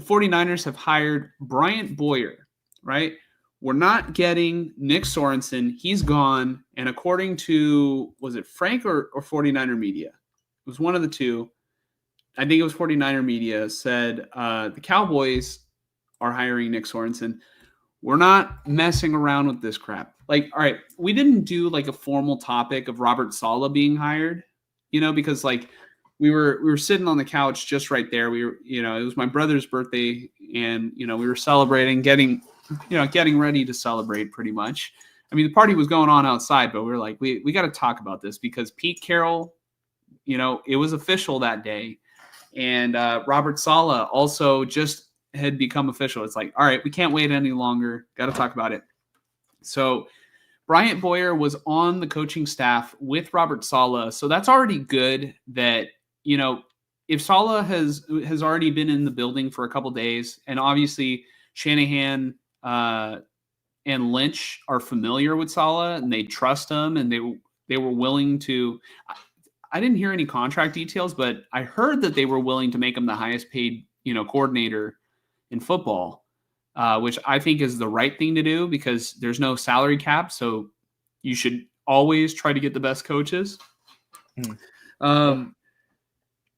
49ers have hired Brant Boyer, right? We're not getting Nick Sorensen. He's gone. And according to, was it Frank or 49er Media? It was one of the two. I think it was 49er Media said the Cowboys are hiring Nick Sorensen. We're not messing around with this crap. Like, all right, we didn't do like a formal topic of Robert Saleh being hired, because like we were sitting on the couch just right there. We were, it was my brother's birthday, and we were celebrating, getting ready to celebrate pretty much. I mean, the party was going on outside, but we were like, we got to talk about this because Pete Carroll, it was official that day. And Robert Saleh also just had become official. It's like, all right, we can't wait any longer. Got to talk about it. So Brant Boyer was on the coaching staff with Robert Saleh. So that's already good that, if Saleh has already been in the building for a couple days, and obviously Shanahan and Lynch are familiar with Saleh and they trust him, and they were willing to. I didn't hear any contract details, but I heard that they were willing to make him the highest paid, coordinator in football, which I think is the right thing to do because there's no salary cap. So you should always try to get the best coaches.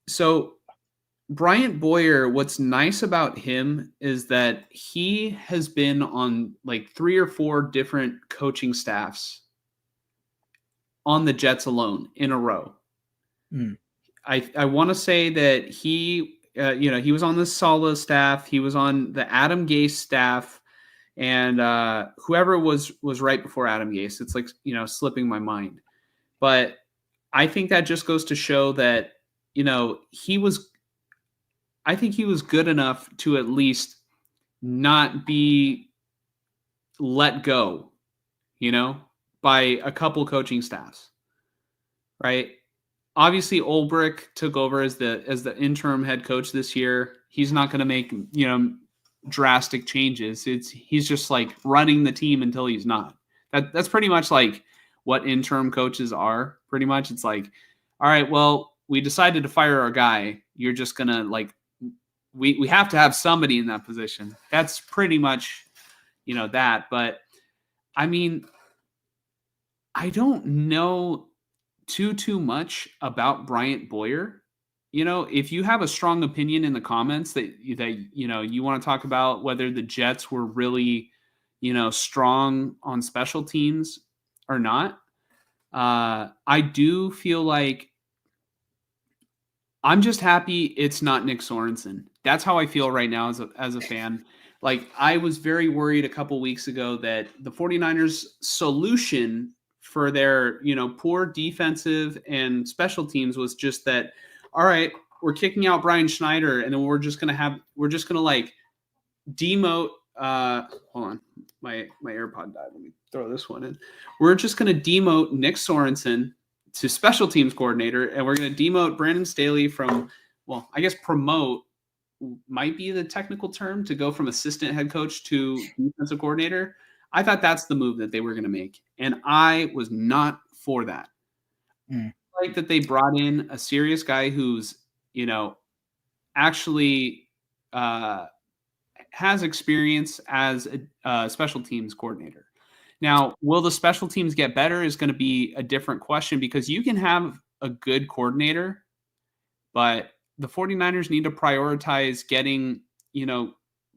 So Brant Boyer, what's nice about him is that he has been on like 3 or 4 different coaching staffs on the Jets alone in a row. I want to say that he was on the Saleh staff. He was on the Adam Gase staff, and whoever was right before Adam Gase. It's like, slipping my mind. But I think that just goes to show that, I think he was good enough to at least not be let go, by a couple coaching staffs, right? Obviously, Ulbrich took over as the interim head coach this year. He's not going to make drastic changes. He's just like running the team until he's not. That's pretty much like what interim coaches are. Pretty much, it's like, all right, well, we decided to fire our guy. You're just gonna like, we have to have somebody in that position. That's pretty much that. But I mean, I don't know too much about Brant Boyer. If you have a strong opinion in the comments that you want to talk about whether the Jets were really strong on special teams or not, I do feel like I'm just happy it's not Nick Sorensen. That's how I feel right now as a fan. Like, I was very worried a couple weeks ago that the 49ers solution for their, poor defensive and special teams was just that, all right, we're kicking out Brian Schneider, and then we're just going to like demote, hold on, my AirPod died. Let me throw this one in. We're just going to demote Nick Sorensen to special teams coordinator, and we're going to demote Brandon Staley from, well, I guess promote might be the technical term, to go from assistant head coach to defensive coordinator. I thought that's the move that they were going to make, and I was not for that. I like that they brought in a serious guy who's, actually has experience as a special teams coordinator. Now, will the special teams get better is going to be a different question, because you can have a good coordinator, but the 49ers need to prioritize getting,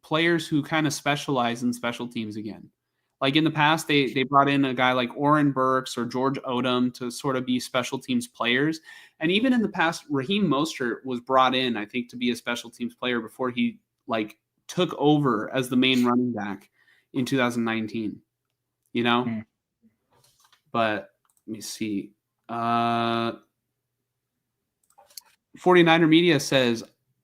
players who kind of specialize in special teams again. Like in the past, they brought in a guy like Oren Burks or George Odom to sort of be special teams players. And even in the past, Raheem Mostert was brought in, I think, to be a special teams player before he like took over as the main running back in 2019, But let me see. 49er Media says,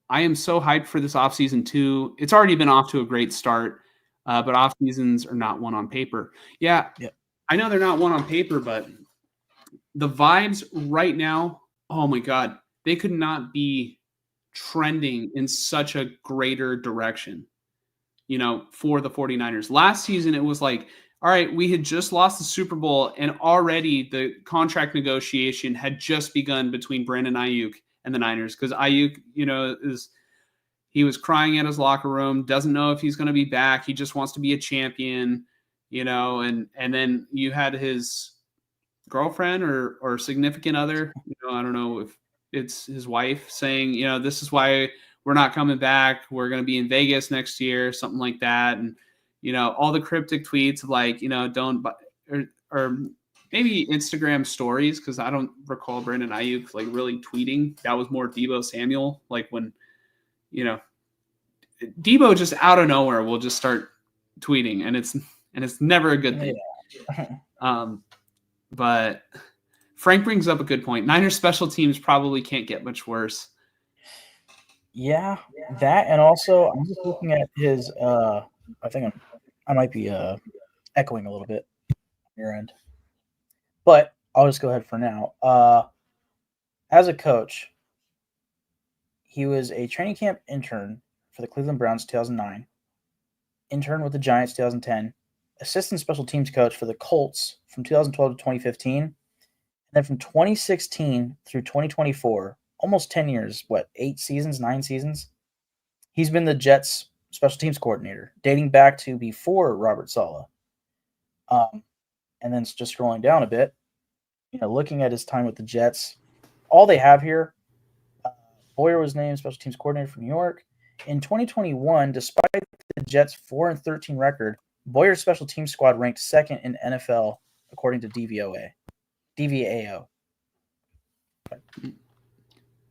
I am so hyped for this offseason too. It's already been off to a great start. But off seasons are not one on paper. Yeah, I know they're not one on paper, but the vibes right now, oh my God, they could not be trending in such a greater direction, for the 49ers. Last season, it was like, all right, we had just lost the Super Bowl, and already the contract negotiation had just begun between Brandon Ayuk and the Niners, because Ayuk, he was crying at his locker room, doesn't know if he's going to be back. He just wants to be a champion, and then you had his girlfriend or significant other, I don't know if it's his wife, saying, this is why we're not coming back. We're going to be in Vegas next year, something like that. And, all the cryptic tweets of like, don't, or maybe Instagram stories, because I don't recall Brandon Ayuk like really tweeting. That was more Deebo Samuel, like when, Deebo just out of nowhere will just start tweeting, and it's never a good thing. Yeah. But Frank brings up a good point. Niners special teams probably can't get much worse. Yeah, that, and also I'm just looking at his. I think I might be echoing a little bit on your end, but I'll just go ahead for now. As a coach, he was a training camp intern for the Cleveland Browns 2009, intern with the Giants 2010, assistant special teams coach for the Colts from 2012 to 2015, and then from 2016 through 2024, almost 10 years, 9 seasons, he's been the Jets special teams coordinator, dating back to before Robert Saleh. And then just scrolling down a bit, looking at his time with the Jets, all they have here, Boyer was named special teams coordinator for New York. In 2021, despite the Jets' 4-13 record, Boyer's special teams squad ranked second in NFL according to DVAO.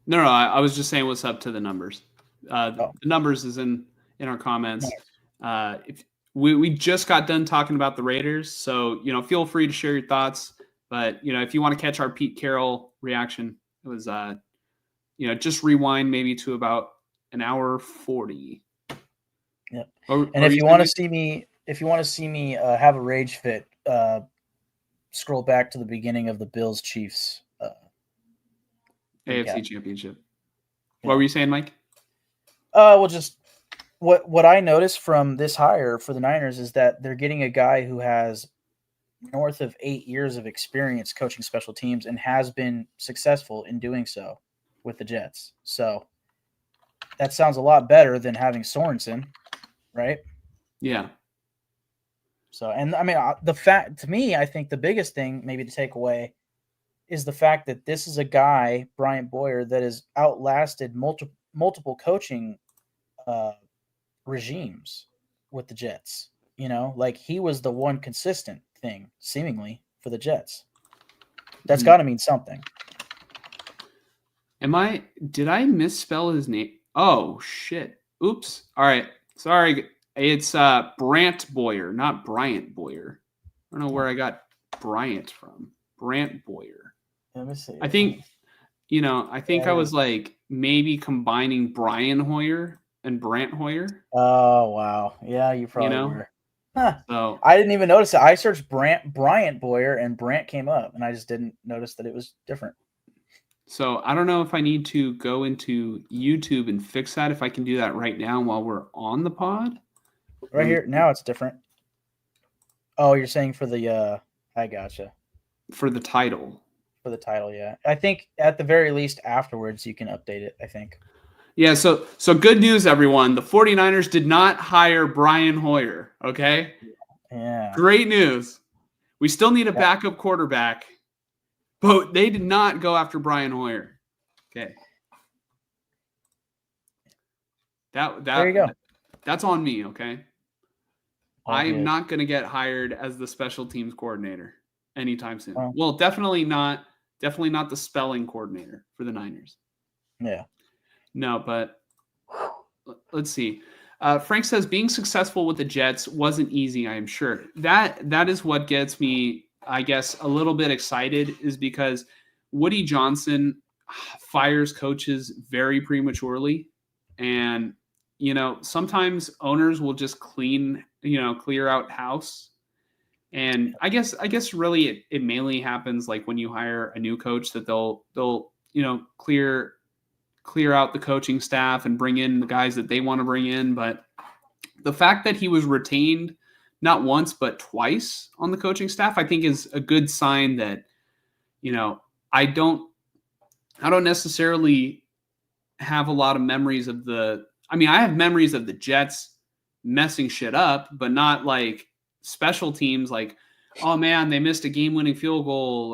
No, I was just saying what's up to the numbers. The numbers is in our comments. Nice. If we just got done talking about the Raiders, so feel free to share your thoughts. But if you want to catch our Pete Carroll reaction, it was just rewind maybe to about an hour 40. Yeah. And if you want to see me have a rage fit, scroll back to the beginning of the Bills Chiefs AFC Championship. Yeah. What were you saying, Mike? Well, just what I noticed from this hire for the Niners is that they're getting a guy who has north of 8 years of experience coaching special teams and has been successful in doing so with the Jets. So that sounds a lot better than having Sorensen, right? Yeah. So, and I mean, I think the biggest thing maybe to take away is the fact that this is a guy, Brant Boyer, that has outlasted multiple coaching regimes with the Jets. Like he was the one consistent thing, seemingly, for the Jets. That's got to mean something. Did I misspell his name? Oh, shit. Oops. All right. Sorry. It's Brant Boyer, not Bryant Boyer. I don't know where I got Bryant from. Brant Boyer. Let me see. I think, I was like maybe combining Brian Hoyer and Brant Hoyer. Oh, wow. Yeah, you probably were. Huh. So I didn't even notice it. I searched Bryant Boyer and Brant came up, and I just didn't notice that it was different. So I don't know if I need to go into YouTube and fix that, if I can do that right now while we're on the pod. Right here. Now it's different. Oh, you're saying for the I gotcha. For the title. For the title, yeah. I think at the very least afterwards you can update it, I think. Yeah, so good news, everyone. The 49ers did not hire Brian Hoyer, okay? Yeah. Great news. We still need a backup quarterback, but they did not go after Brian Hoyer. Okay. There you go. That's on me, okay? I am not going to get hired as the special teams coordinator anytime soon. Well, definitely not the spelling coordinator for the Niners. Yeah. No, but let's see. Frank says being successful with the Jets wasn't easy, I am sure. That is what gets me, I guess, a little bit excited, is because Woody Johnson fires coaches very prematurely. And, sometimes owners will just clear out house. And I guess really it mainly happens like when you hire a new coach, that they'll clear out the coaching staff and bring in the guys that they want to bring in. But the fact that he was retained not once but twice on the coaching staff, I think is a good sign that, I don't necessarily have a lot of memories of the I mean, I have memories of the Jets messing shit up, but not like special teams like, oh man, they missed a game-winning field goal,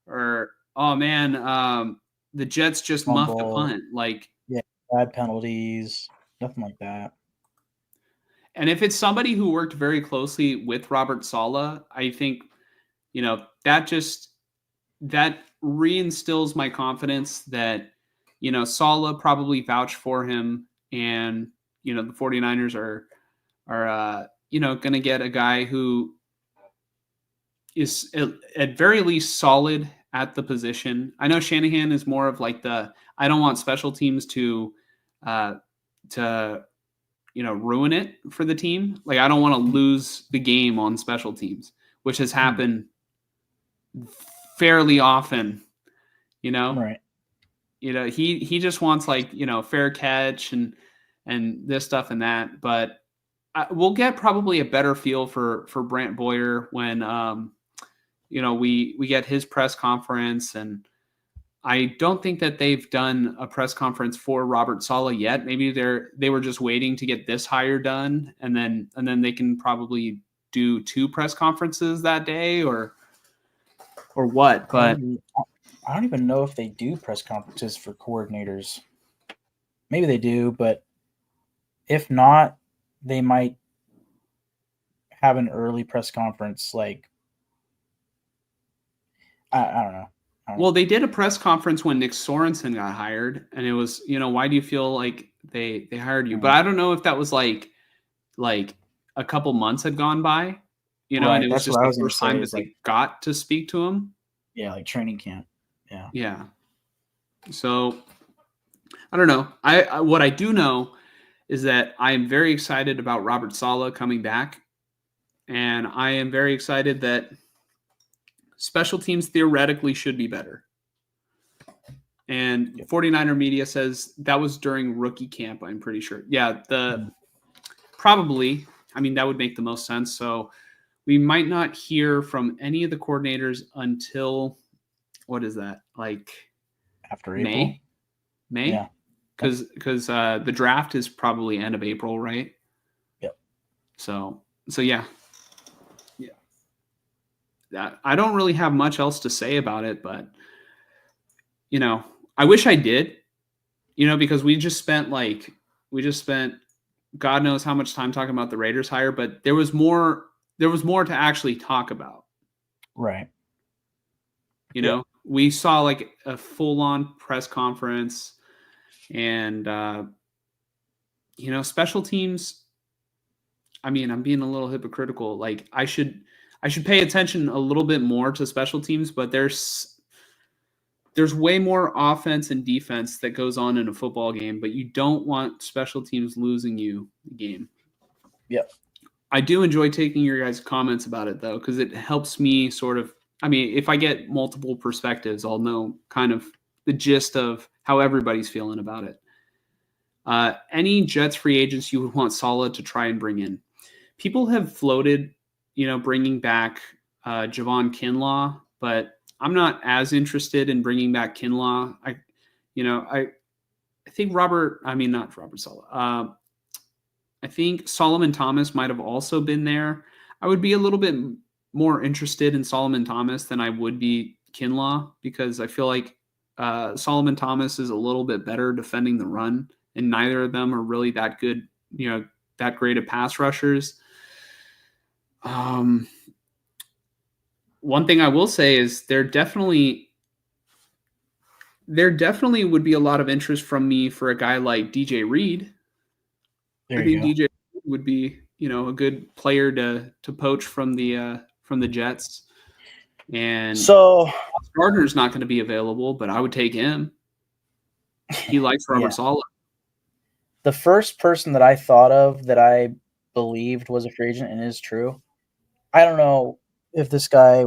or oh man, the Jets just muffed a Fumble, punt. Like, bad penalties, nothing like that. and if it's somebody who worked very closely with Robert Saleh, I think, that reinstills my confidence that, Saleh probably vouched for him, and, the 49ers are going to get a guy who is at very least solid at the position. I know Shanahan is more of like I don't want special teams to ruin it for the team. Like, I don't want to lose the game on special teams, which has happened fairly often, Right. He just wants fair catch and this stuff and that. But we'll get probably a better feel for Brant Boyer when we get his press conference. And I don't think that they've done a press conference for Robert Saleh yet. Maybe they were just waiting to get this hire done, and then they can probably do 2 press conferences that day or what. But I don't even know if they do press conferences for coordinators. Maybe they do, but if not, they might have an early press conference. Like, I don't know. Well, they did a press conference when Nick Sorensen got hired, and it was, why do you feel like they hired you? But I don't know if that was like a couple months had gone by, and it was just the first time that they got to speak to him. Yeah, like training camp. Yeah. Yeah. So I don't know. What I do know is that I am very excited about Robert Saleh coming back, and I am very excited that special teams theoretically should be better. And 49er media says that was during rookie camp, I'm pretty sure. Yeah, probably. I mean, that would make the most sense. So we might not hear from any of the coordinators until, what is that? Like after April? May? Yeah. Because the draft is probably end of April, right? Yep. So yeah. I don't really have much else to say about it, but I wish I did, because we just spent God knows how much time talking about the Raiders hire, but there was more to actually talk about. Right. We saw like a full-on press conference, and special teams. I mean, I'm being a little hypocritical. Like, I should pay attention a little bit more to special teams, but there's way more offense and defense that goes on in a football game, but you don't want special teams losing you the game. Yep. I do enjoy taking your guys' comments about it, though, because it helps me sort of, I mean, if I get multiple perspectives, I'll know kind of the gist of how everybody's feeling about it. Any Jets free agents you would want Saleh to try and bring in? People have floated, bringing back Javon Kinlaw, but I'm not as interested in bringing back Kinlaw. I think not Robert Saleh. I think Solomon Thomas might have also been there. I would be a little bit more interested in Solomon Thomas than I would be Kinlaw, because I feel like Solomon Thomas is a little bit better defending the run, and neither of them are really that good, that great of pass rushers. One thing I will say is there definitely would be a lot of interest from me for a guy like DJ Reed. I think DJ would be, a good player to poach from the Jets. And so Gardner's not going to be available, but I would take him. He likes Robert Saleh. The first person that I thought of that I believed was a free agent and is true. I don't know if this guy,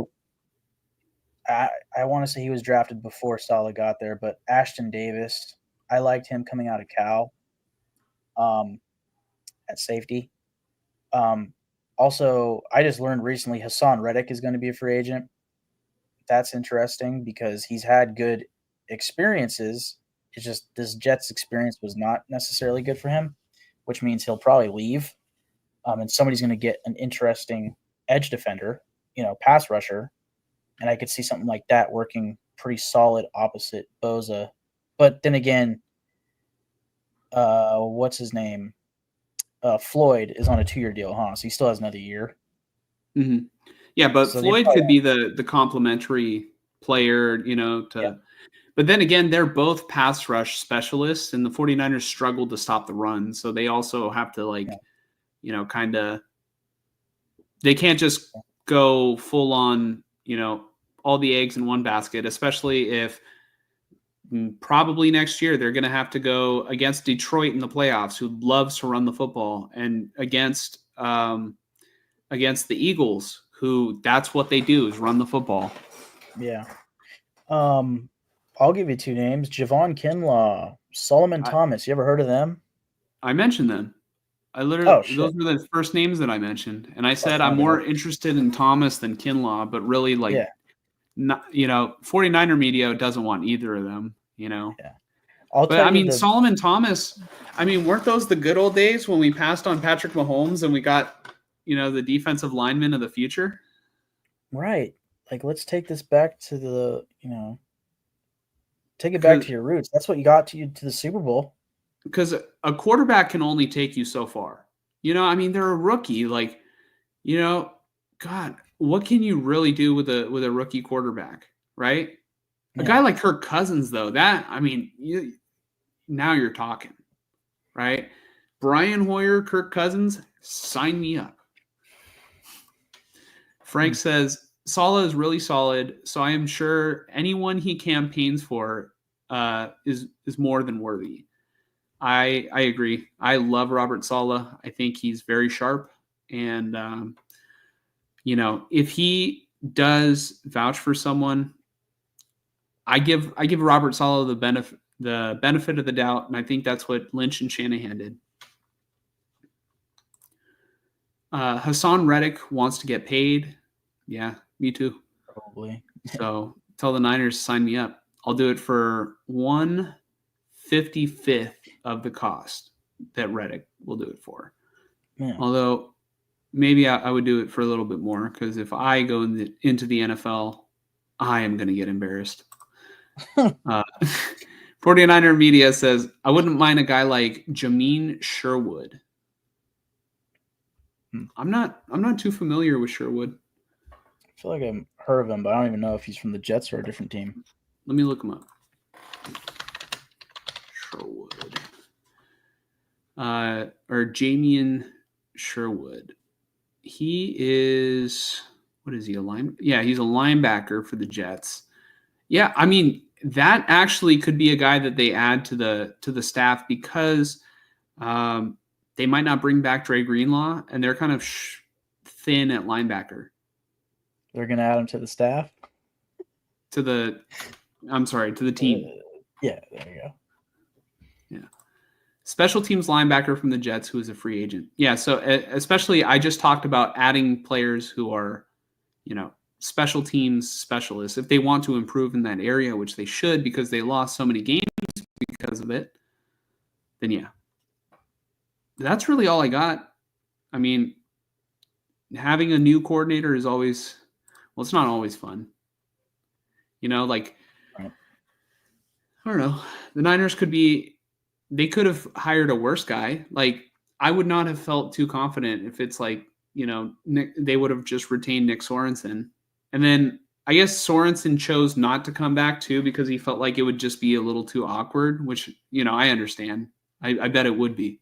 I want to say he was drafted before Saleh got there, but Ashton Davis, I liked him coming out of Cal at safety. Also, I just learned recently Hassan Reddick is going to be a free agent. That's interesting because he's had good experiences It's just this Jets experience was not necessarily good for him, which means he'll probably leave. And somebody's going to get an interesting edge defender, pass rusher, and I could see something like that working pretty solid opposite Boza. But then again, what's his name? Floyd is on a 2-year deal, huh? So he still has another year. Mm-hmm. Yeah, but So Floyd could be the complementary player, to. But then again, they're both pass rush specialists, and the 49ers struggled to stop the run. So they also have to, kind of – they can't just go full on, all the eggs in one basket, especially if probably next year they're going to have to go against Detroit in the playoffs, who loves to run the football, and against the Eagles, who that's what they do is run the football. Yeah. I'll give you 2 names: Javon Kinlaw, Solomon Thomas. You ever heard of them? I mentioned them. I literally those were the first names that I mentioned, and I said I'm more interested in Thomas than Kinlaw, but really, not 49er media doesn't want either of them. Yeah. Solomon Thomas. Weren't those the good old days when we passed on Patrick Mahomes and we got the defensive lineman of the future? Right. Let's take this back to the take it back to your roots. That's what you got to the Super Bowl. Because a quarterback can only take you so far. They're a rookie. God, what can you really do with a rookie quarterback, right? A guy like Kirk Cousins, though, now you're talking, right? Brian Hoyer, Kirk Cousins, sign me up. Frank says, Saleh is really solid, so I am sure anyone he campaigns for is more than worthy. I agree. I love Robert Saleh. I think he's very sharp, and if he does vouch for someone, I give Robert Saleh the benefit of the doubt, and I think that's what Lynch and Shanahan did. Hassan Reddick wants to get paid. Yeah, me too. Probably. So tell the Niners, sign me up. I'll do it for 1/55th of the cost that Reddick will do it for. Yeah. Although maybe I would do it for a little bit more, because if I go into the NFL, I am going to get embarrassed. 49er media says, I wouldn't mind a guy like Jamin Sherwood. I'm not too familiar with Sherwood. I feel like I've heard of him, but I don't even know if he's from the Jets or a different team. Let me look him up. Sherwood. Or Jamian Sherwood. He is, what is he, a line? Yeah, he's a linebacker for the Jets. Yeah, that actually could be a guy that they add to the staff, because they might not bring back Dre Greenlaw, and they're kind of thin at linebacker. They're going to add him to the staff? To the team. Yeah, there you go. Yeah. Special teams linebacker from the Jets, who is a free agent. Yeah, so especially I just talked about adding players who are, special teams specialists. If they want to improve in that area, which they should, because they lost so many games because of it, then yeah. That's really all I got. Having a new coordinator is always, it's not always fun. Right. I don't know. The Niners they could have hired a worse guy. I would not have felt too confident if it's Nick, they would have just retained Nick Sorensen. And then I guess Sorensen chose not to come back too, because he felt like it would just be a little too awkward, which, I understand. I bet it would be.